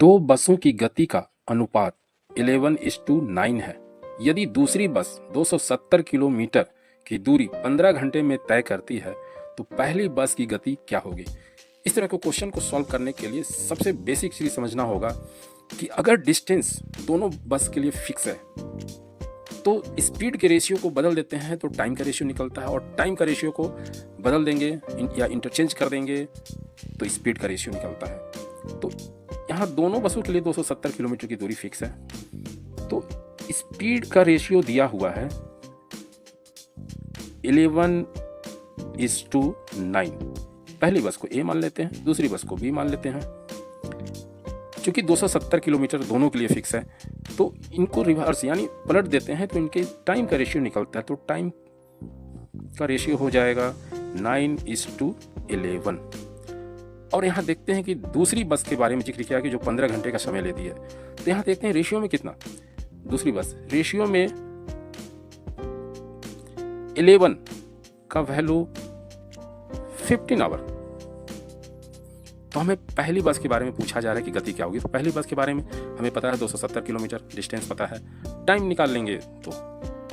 दो बसों की गति का अनुपात 11:9 है। यदि दूसरी बस 270 किलोमीटर की दूरी 15 घंटे में तय करती है तो पहली बस की गति क्या होगी। इस तरह के क्वेश्चन को सॉल्व करने के लिए सबसे बेसिक चीज समझना होगा कि अगर डिस्टेंस दोनों बस के लिए फिक्स है तो स्पीड के रेशियो को बदल देते हैं तो टाइम का रेशियो निकलता है, और टाइम का रेशियो को बदल देंगे या इंटरचेंज कर देंगे तो स्पीड का रेशियो निकलता है। तो यहाँ दोनों बसों के लिए 270 किलोमीटर की दूरी फिक्स है, तो स्पीड का रेशियो दिया हुआ है 11:9। पहली बस को ए मान लेते हैं, दूसरी बस को बी मान लेते हैं। चूंकि 270 किलोमीटर दोनों के लिए फिक्स है तो इनको रिवर्स यानी पलट देते हैं तो इनके टाइम का रेशियो निकलता है, तो टाइम का रेशियो हो जाएगा 9:11। और यहाँ देखते हैं कि दूसरी बस के बारे में जिक्र किया कि जो 15 घंटे का समय लेती है, तो यहाँ देखते हैं रेशियो में कितना, दूसरी बस रेशियो में 11 का वैल्यू 15 आवर। तो हमें पहली बस के बारे में पूछा जा रहा है कि गति क्या होगी। तो पहली बस के बारे में हमें पता है 270 किलोमीटर डिस्टेंस पता है, टाइम निकाल लेंगे तो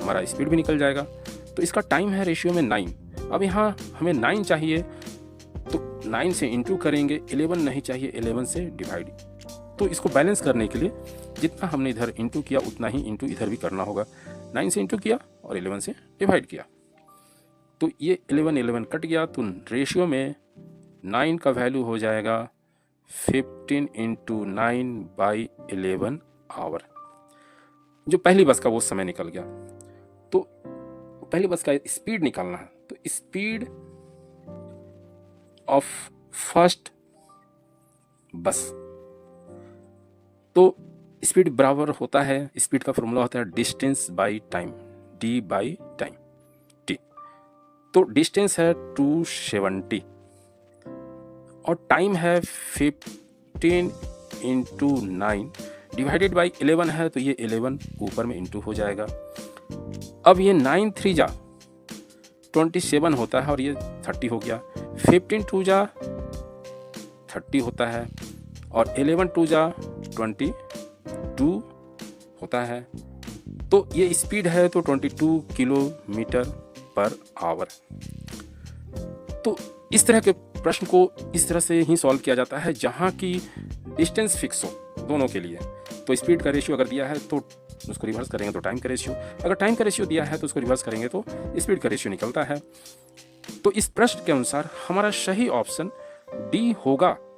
हमारा स्पीड भी निकल जाएगा। तो इसका टाइम है रेशियो में 9। अब यहाँ हमें 9 चाहिए तो 9 से इंटू करेंगे, 11 नहीं चाहिए, 11 से डिवाइड। तो इसको बैलेंस करने के लिए जितना हमने इधर इंटू किया उतना ही इंटू इधर भी करना होगा। 9 से इंटू किया और 11 से डिवाइड किया, तो ये 11 कट गया, तो रेशियो में 9 का वैल्यू हो जाएगा 15 × 9/11 आवर। जो पहली बस का वो समय निकल गया। तो पहली बस का स्पीड निकालना है, तो स्पीड ऑफ फर्स्ट बस, तो स्पीड बराबर होता है, स्पीड का फॉर्मूला होता है distance by time, D by time T. तो डिस्टेंस है 270 और टाइम है 15 × 9 डिवाइडेड बाई 11 है, तो ये 11 ऊपर में इंटू हो जाएगा। अब ये 9 3 जा 27 होता है और ये 30 हो गया, 15 2 जा 30 होता है और 11 2 जा 22 होता है। तो ये स्पीड है तो 22 किलोमीटर पर आवर। तो इस तरह के प्रश्न को इस तरह से ही सॉल्व किया जाता है जहां की डिस्टेंस फिक्स हो दोनों के लिए। तो स्पीड का रेशियो अगर दिया है तो उसको रिवर्स करेंगे तो टाइम का रेशियो, अगर टाइम का रेशियो दिया है तो उसको रिवर्स करेंगे तो स्पीड का रेशियो निकलता है। तो इस प्रश्न के अनुसार हमारा सही ऑप्शन डी होगा।